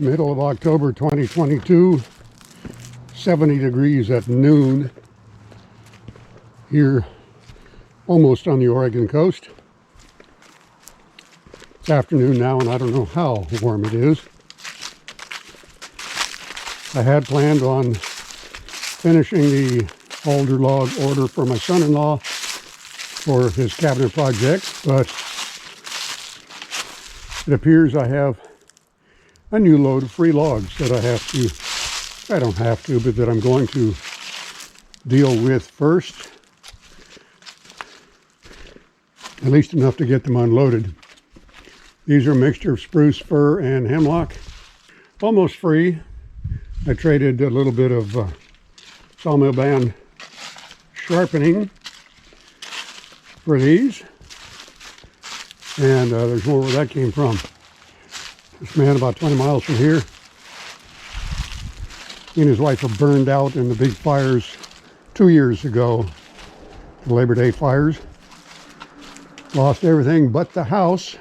Middle of October 2022, 70 degrees at noon here almost on the Oregon coast. It's afternoon now and I don't know how warm it is. I had planned on finishing the alder log order for my son-in-law for his cabinet project, but it appears I have a new load of free logs that I don't have to, but that I'm going to deal with first. At least enough to get them unloaded. These are a mixture of spruce, fir, and hemlock. Almost free. I traded a little bit of sawmill band sharpening for these. And there's more where that came from. This man about 20 miles from here, he and his wife were burned out in the big fires 2 years ago, the Labor Day fires. Lost everything but the house.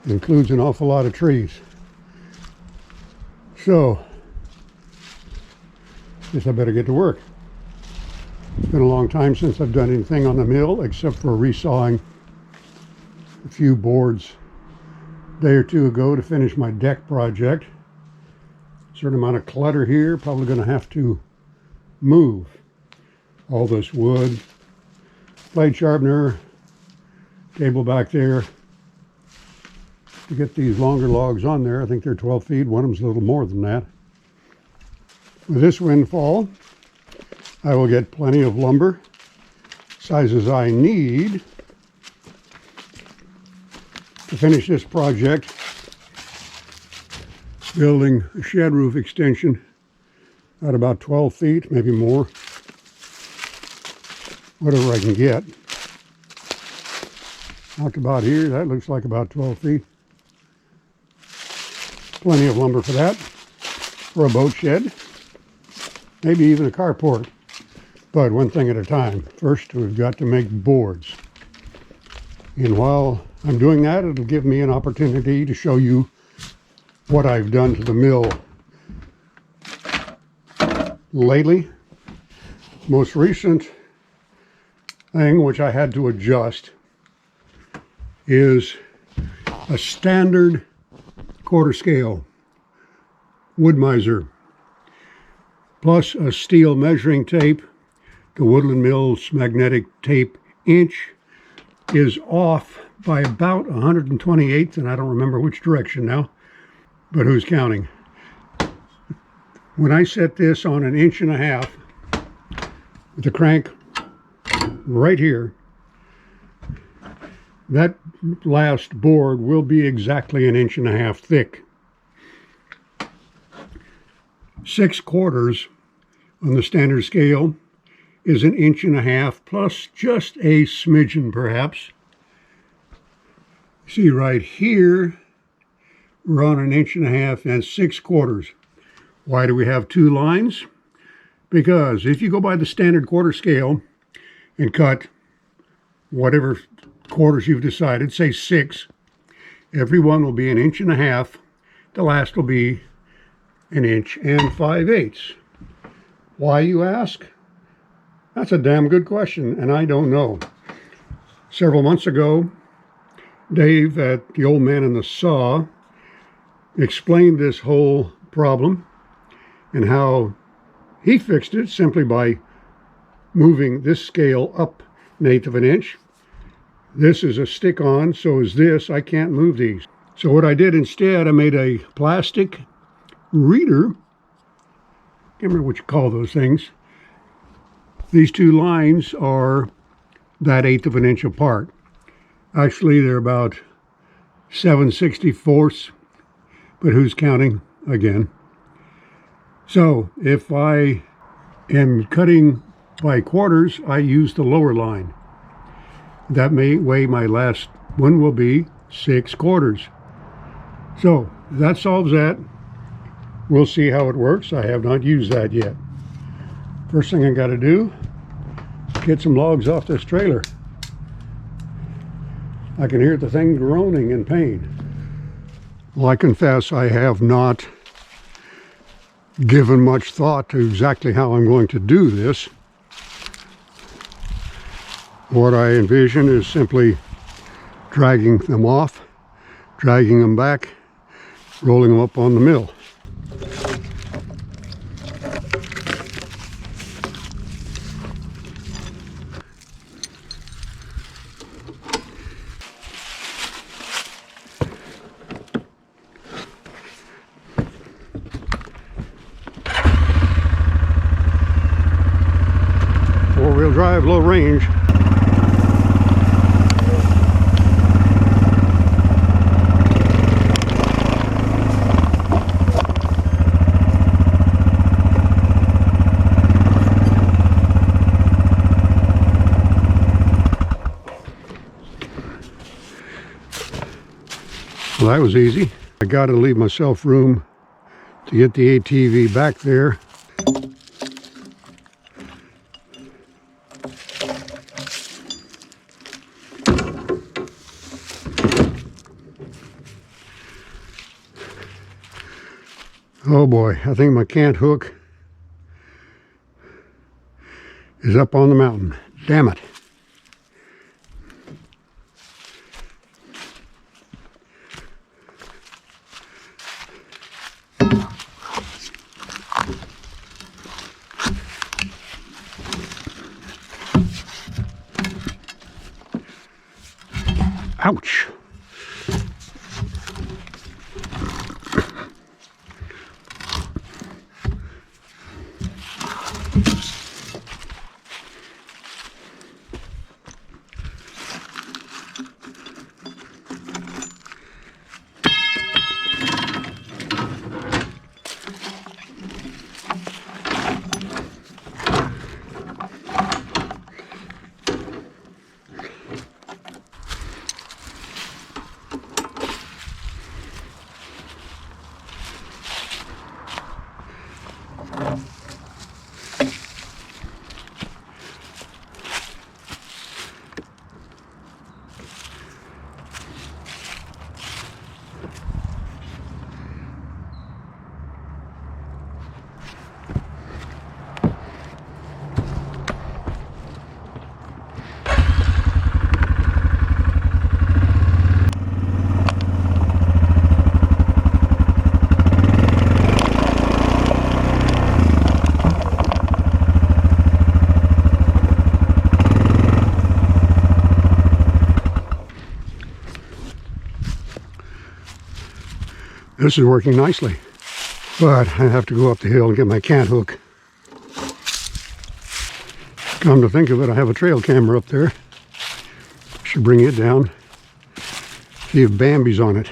Includes an awful lot of trees. So, guess I better get to work. It's been a long time since I've done anything on the mill except for resawing a few boards a day or two ago to finish my deck project. Certain amount of clutter here, probably going to have to move all this wood. Blade sharpener, cable back there to get these longer logs on there. I think they're 12 feet, one of them's a little more than that. With this windfall, I will get plenty of lumber, sizes I need to finish this project, building a shed roof extension at about 12 feet, maybe more, whatever I can get. Out about here, that looks like about 12 feet. Plenty of lumber for that, for a boat shed, maybe even a carport. But one thing at a time. First, we've got to make boards. And while I'm doing that, it'll give me an opportunity to show you what I've done to the mill lately. Most recent thing which I had to adjust is a standard quarter scale wood miser plus a steel measuring tape. The Woodland Mills magnetic tape inch is off by about 128th, and I don't remember which direction now, but who's counting? When I set this on 1.5 inches with the crank right here, that last board will be exactly 1.5 inches thick. 6/4 on the standard scale is 1.5 inches plus just a smidgen perhaps. See right here, we're on 1.5 inches and 6/4. Why do we have two lines? Because if you go by the standard quarter scale and cut whatever quarters you've decided, say 6, every one will be 1.5 inches. The last will be 1 5/8 inches. Why, you ask? That's a damn good question, and I don't know. Several months ago, Dave at the Old Man and the Saw explained this whole problem and how he fixed it simply by moving this scale up 1/8 inch. This is a stick-on, so is this. I can't move these. So what I did instead, I made a plastic reader. Can't remember what you call those things. These two lines are that 1/8 inch apart. Actually, they're about 7/64, but who's counting again? So if I am cutting by quarters, I use the lower line. That way my last one will be 6/4. So that solves that. We'll see how it works. I have not used that yet. First thing I got to do, get some logs off this trailer. I can hear the thing groaning in pain. Well, I confess I have not given much thought to exactly how I'm going to do this. What I envision is simply dragging them off, dragging them back, rolling them up on the mill. Four-wheel drive, low range. Well, that was easy. I got to leave myself room to get the ATV back there. Oh boy, I think my cant hook is up on the mountain. Damn it. Ouch. This is working nicely, but I have to go up the hill and get my cant hook. Come to think of it, I have a trail camera up there. Should bring it down, see if Bambi's on it.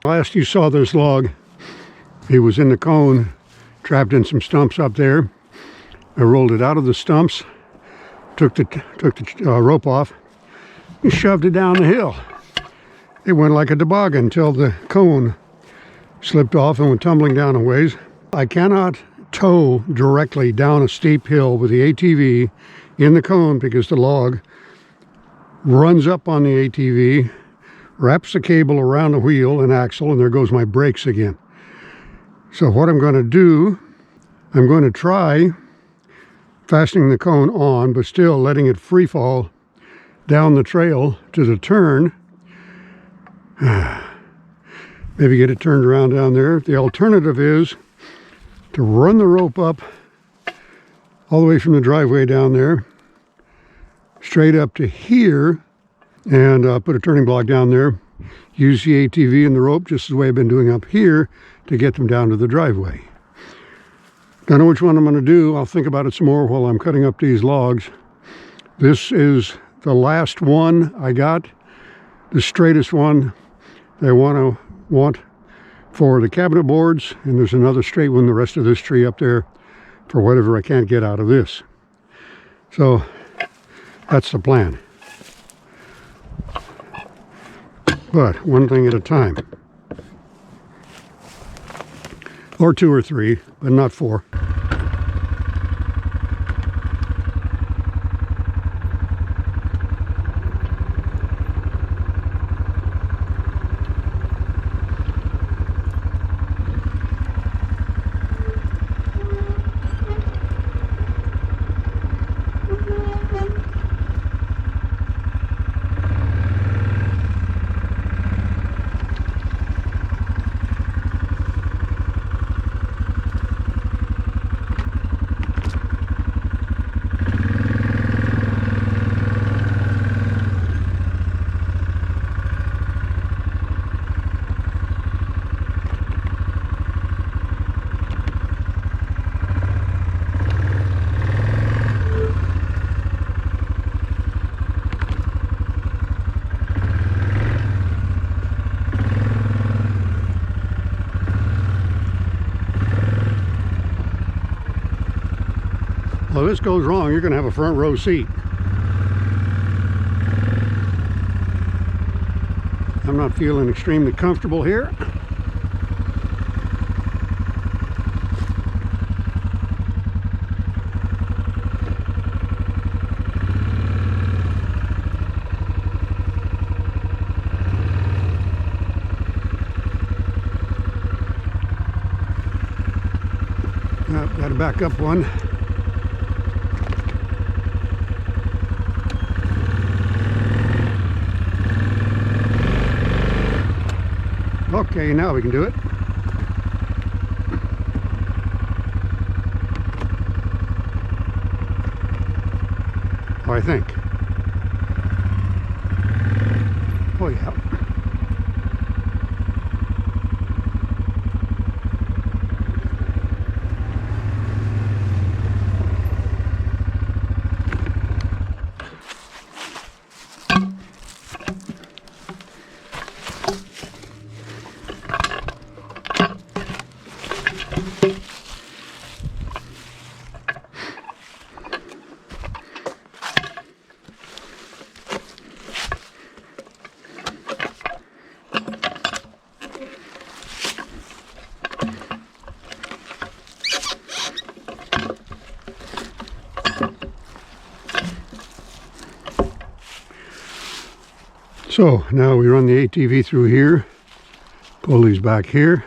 Last you saw this log, it was in the cone, trapped in some stumps up there. I rolled it out of the stumps, took the rope off, and shoved it down the hill. It went like a toboggan until the cone slipped off and went tumbling down a ways. I cannot tow directly down a steep hill with the ATV in the cone because the log runs up on the ATV, wraps the cable around the wheel and axle, and there goes my brakes again. So what I'm going to do, I'm going to try fastening the cone on, but still letting it free fall down the trail to the turn. Maybe get it turned around down there. The alternative is to run the rope up all the way from the driveway down there, straight up to here, and put a turning block down there. Use the ATV and the rope just the way I've been doing up here to get them down to the driveway. Don't know which one I'm going to do. I'll think about it some more while I'm cutting up these logs. This is the last one I got, the straightest one they want for the cabinet boards, and there's another straight one, the rest of this tree up there, for whatever I can't get out of this. So that's the plan. But one thing at a time. Or 2 or 3, but not 4. Well, if this goes wrong, you're going to have a front row seat. I'm not feeling extremely comfortable here. Got to back up one. Okay, now we can do it. Oh, I think. Oh, yeah. So now we run the ATV through here, pull these back here.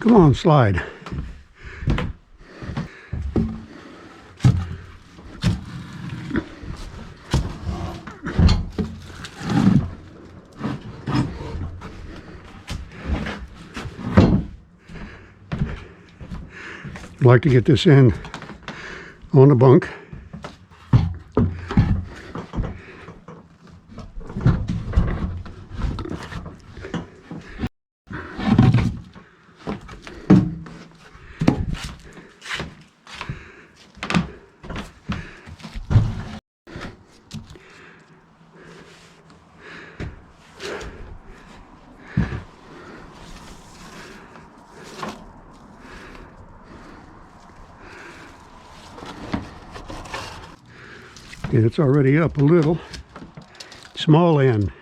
Come on, slide. I'd like to get this end on the bunk. And it's already up a little. Small end,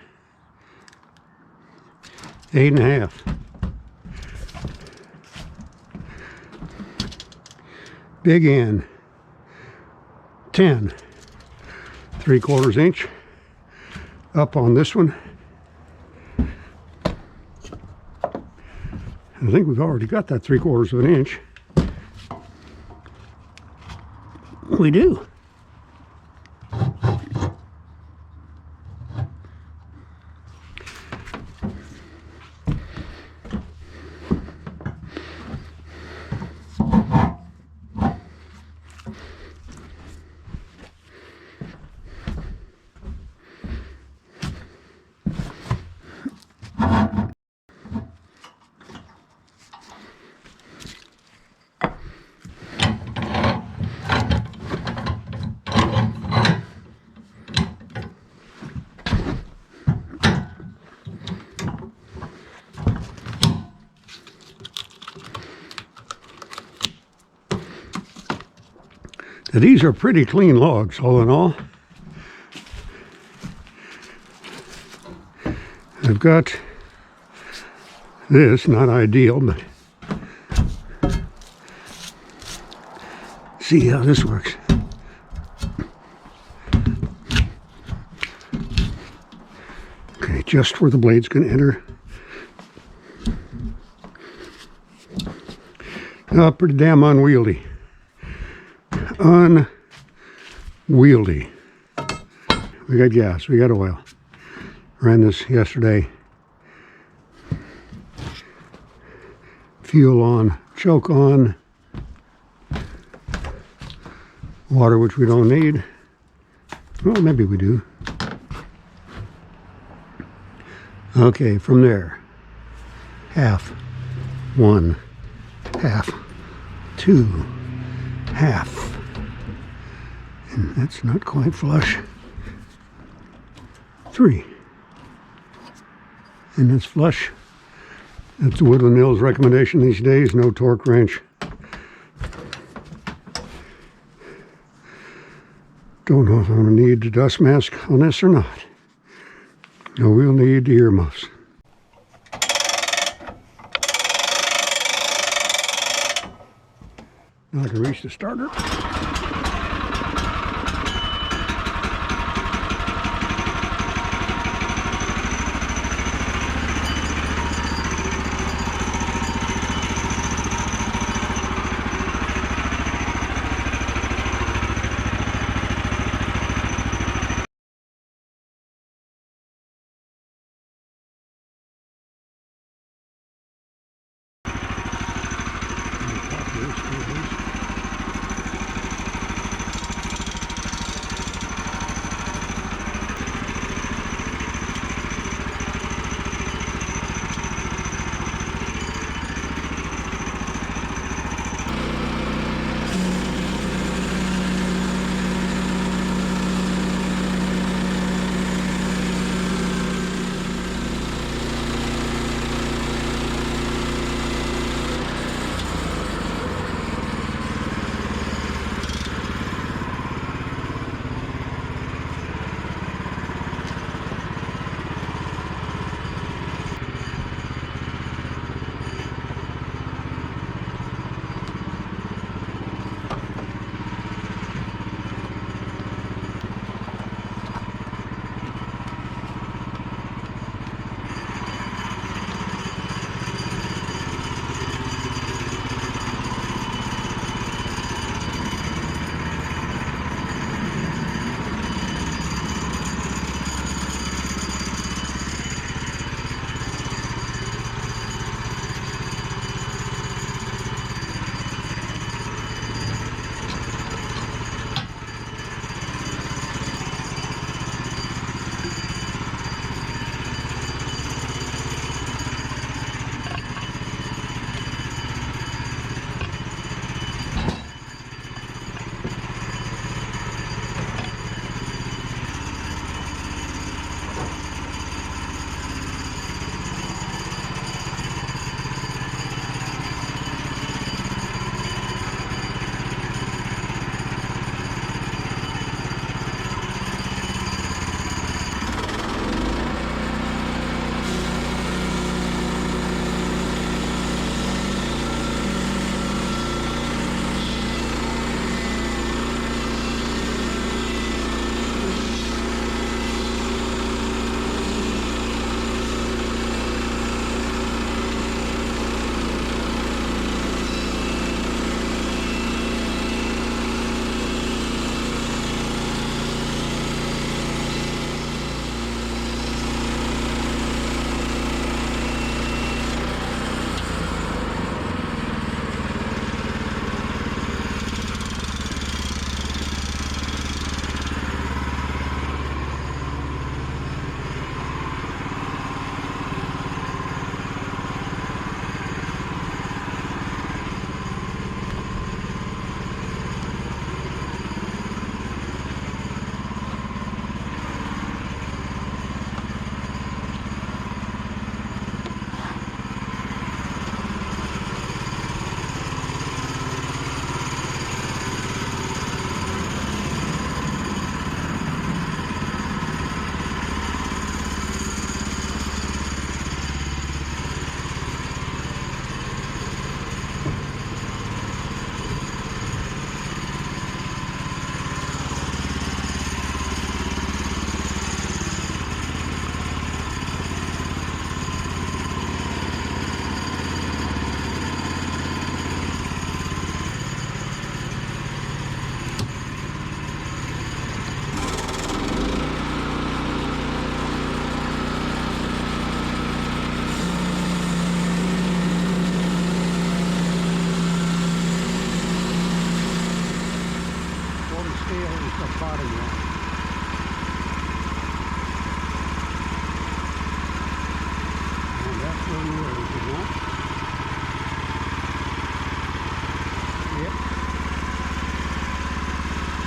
8.5. Big end, 10. 3/4 inch up on this one. I think we've already got that 3/4 inch. We do. Now, these are pretty clean logs, all in all. I've got this, not ideal, but see how this works. Okay, just where the blade's going to enter. Pretty damn unwieldy. Unwieldy. We got gas, we got oil. Ran this yesterday. Fuel on, choke on. Water, which we don't need. Well, maybe we do. Okay, from there. Half. 1. Half. 2. Half. And that's not quite flush. 3. And that's flush. That's the Woodland Mills recommendation these days, no torque wrench. Don't know if I'm going to need the dust mask on this or not. No, we'll need the earmuffs. Now I can reach the starter. scale is the bottom line. And that's where we were, is it not? Yep.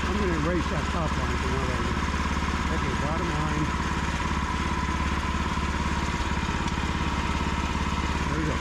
I'm going to erase that top line for now right now. Okay, bottom line. There we go.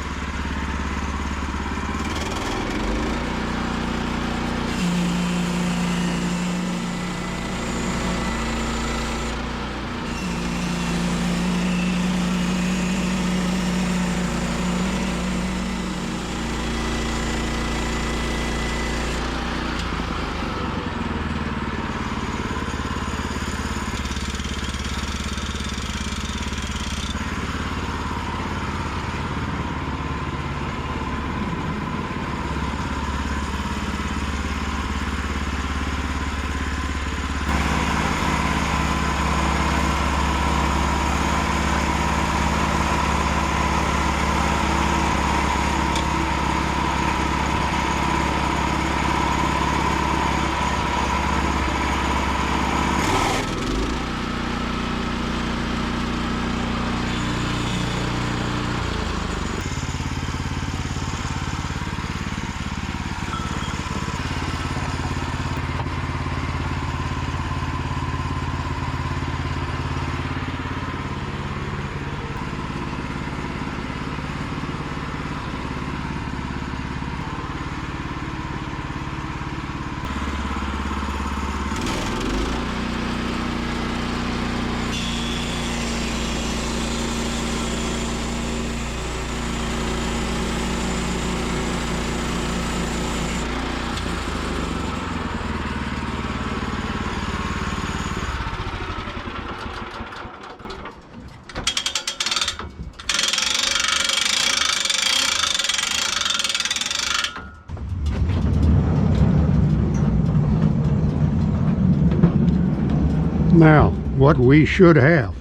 Now, what we should have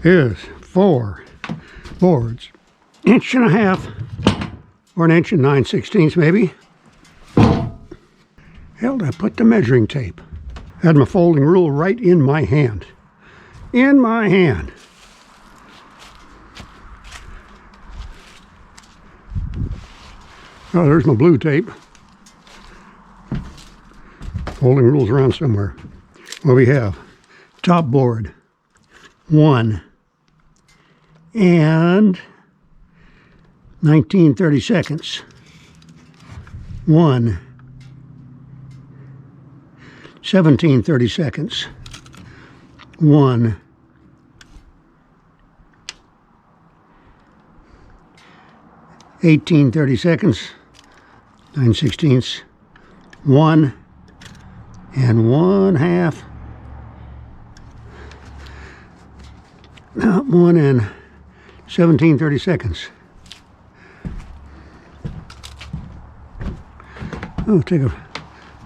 is 4 boards, 1.5 inches or 1 9/16 inches maybe. Hell, I put the measuring tape. Had my folding rule right in my hand. In my hand. Oh, there's my blue tape. Folding rules around somewhere. What we have, top board, 1 and 19/32, 1, 17/32, 1, 18/32, 9/16, 1 and 1/2. 1 and 17/32. Oh, take a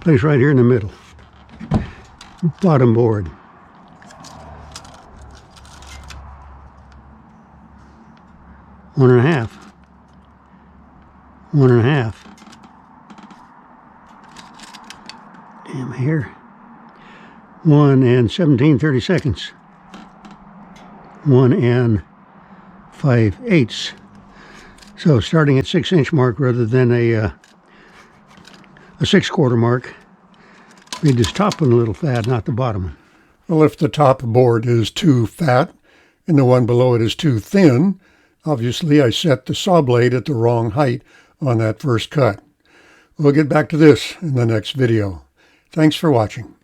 place right here in the middle. Bottom board. One and a half. 1.5. Damn here. 1 and 17/32. 1 and 5/8. So starting at 6-inch mark rather than a 6/4 mark. Made this top one a little fat, not the bottom one. Well, if the top board is too fat and the one below it is too thin, obviously I set the saw blade at the wrong height on that first cut. We'll get back to this in the next video. Thanks for watching.